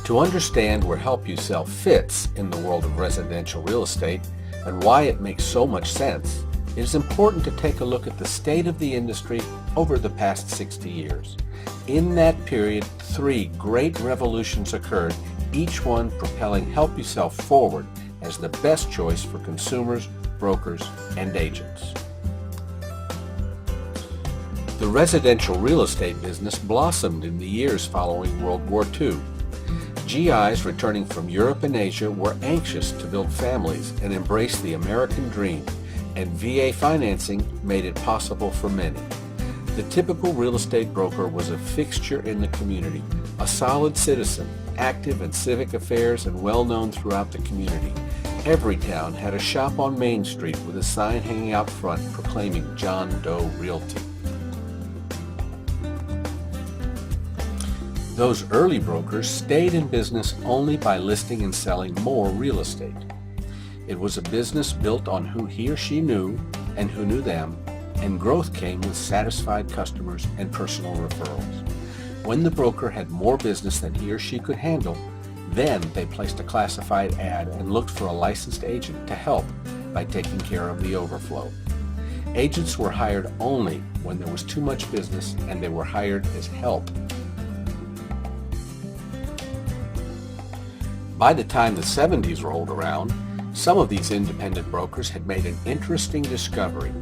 To understand where Help You Sell fits in the world of residential real estate and why it makes so much sense, it is important to take a look at the state of the industry over the past 60 years. In that period, 3 great revolutions occurred, each one propelling Help You Sell forward as the best choice for consumers, brokers, and agents. The residential real estate business blossomed in the years following World War II. GIs returning from Europe and Asia were anxious to build families and embrace the American dream, and VA financing made it possible for many. The typical real estate broker was a fixture in the community, a solid citizen, active in civic affairs and well known throughout the community. Every town had a shop on Main Street with a sign hanging out front proclaiming John Doe Realty. Those early brokers stayed in business only by listing and selling more real estate. It was a business built on who he or she knew and who knew them, and growth came with satisfied customers and personal referrals. When the broker had more business than he or she could handle, then they placed a classified ad and looked for a licensed agent to help by taking care of the overflow. Agents were hired only when there was too much business, and they were hired as help. By the time the 70s rolled around, some of these independent brokers had made an interesting discovery.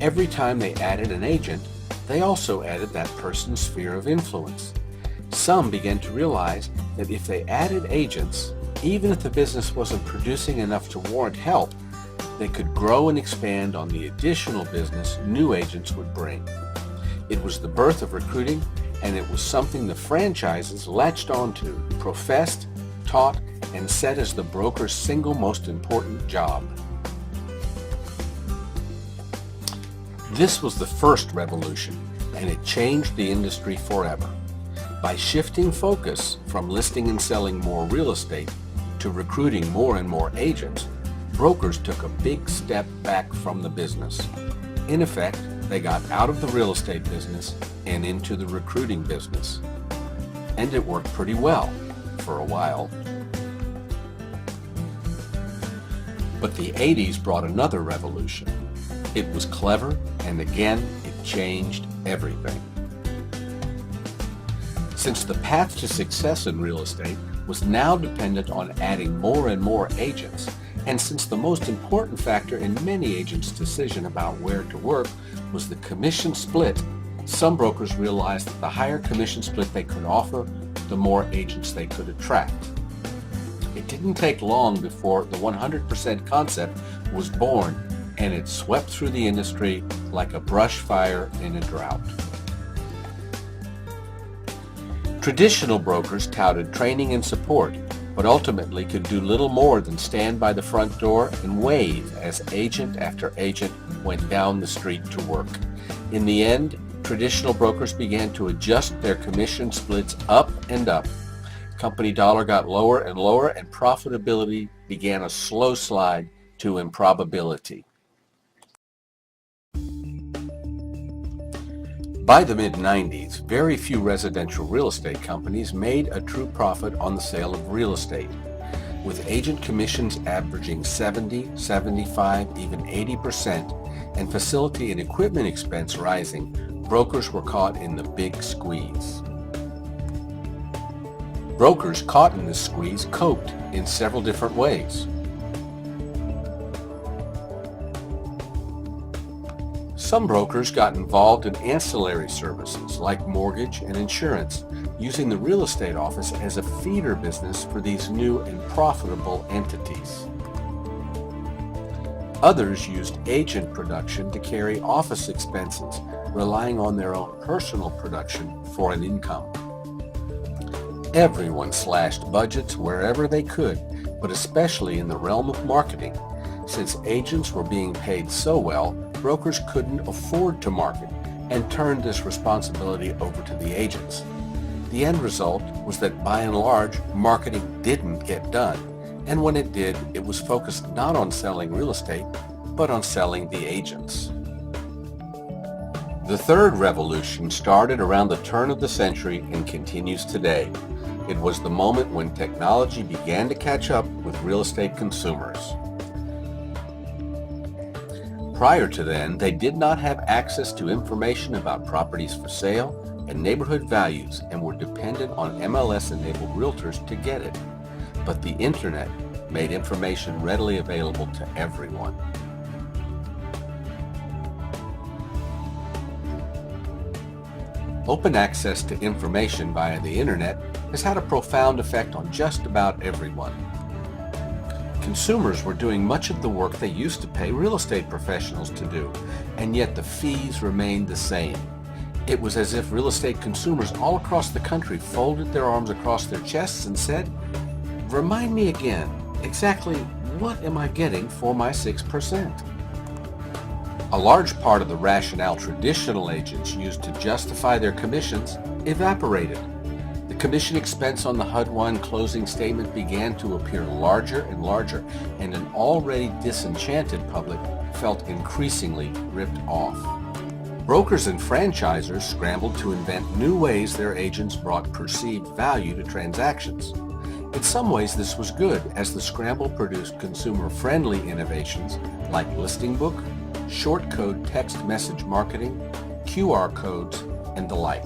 Every time they added an agent, they also added that person's sphere of influence. Some began to realize that if they added agents, even if the business wasn't producing enough to warrant help, they could grow and expand on the additional business new agents would bring. It was the birth of recruiting, and it was something the franchises latched onto, professed, taught, and set as the broker's single most important job. This was the first revolution, and it changed the industry forever. By shifting focus from listing and selling more real estate to recruiting more and more agents, brokers took a big step back from the business. In effect, they got out of the real estate business and into the recruiting business. And it worked pretty well for a while. But the 80s brought another revolution. It was clever, and again, it changed everything. Since the path to success in real estate was now dependent on adding more and more agents, and since the most important factor in many agents' decision about where to work was the commission split, some brokers realized that the higher commission split they could offer, the more agents they could attract. It didn't take long before the 100% concept was born, and it swept through the industry like a brush fire in a drought. Traditional brokers touted training and support, but ultimately could do little more than stand by the front door and wave as agent after agent went down the street to work. In the end, traditional brokers began to adjust their commission splits up and up. Company dollar got lower and lower, and profitability began a slow slide to improbability. By the mid-90s, very few residential real estate companies made a true profit on the sale of real estate. With agent commissions averaging 70, 75, even 80%, and facility and equipment expense rising, brokers were caught in the big squeeze. Brokers caught in this squeeze coped in several different ways. Some brokers got involved in ancillary services like mortgage and insurance, using the real estate office as a feeder business for these new and profitable entities. Others used agent production to carry office expenses, relying on their own personal production for an income. Everyone slashed budgets wherever they could, but especially in the realm of marketing. Since agents were being paid so well, brokers couldn't afford to market and turned this responsibility over to the agents. The end result was that by and large, marketing didn't get done, and when it did, it was focused not on selling real estate, but on selling the agents. The third revolution started around the turn of the century and continues today. It was the moment when technology began to catch up with real estate consumers. Prior to then, they did not have access to information about properties for sale and neighborhood values and were dependent on MLS-enabled realtors to get it. But the internet made information readily available to everyone. Open access to information via the internet has had a profound effect on just about everyone. Consumers were doing much of the work they used to pay real estate professionals to do, and yet the fees remained the same. It was as if real estate consumers all across the country folded their arms across their chests and said, "Remind me again, exactly what am I getting for my 6%? A large part of the rationale traditional agents used to justify their commissions evaporated. The commission expense on the HUD-1 closing statement began to appear larger and larger, and an already disenchanted public felt increasingly ripped off. Brokers and franchisors scrambled to invent new ways their agents brought perceived value to transactions. In some ways this was good, as the scramble produced consumer-friendly innovations like Listing Book, short code text message marketing, QR codes, and the like.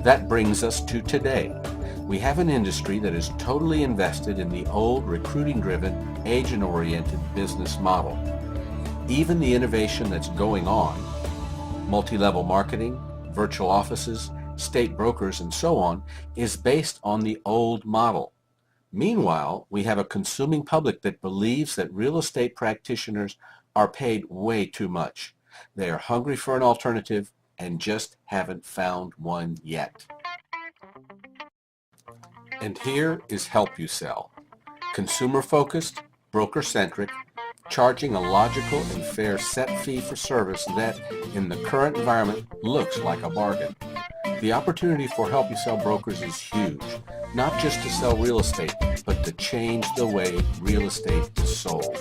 That brings us to today. We have an industry that is totally invested in the old recruiting-driven, agent-oriented business model. Even the innovation that's going on, multi-level marketing, virtual offices, state brokers, and so on, is based on the old model. Meanwhile, we have a consuming public that believes that real estate practitioners are paid way too much. They are hungry for an alternative and just haven't found one yet. And here is Help You Sell. Consumer-focused, broker-centric, charging a logical and fair set fee for service that, in the current environment, looks like a bargain. The opportunity for Help You Sell brokers is huge, not just to sell real estate, but to change the way real estate is sold.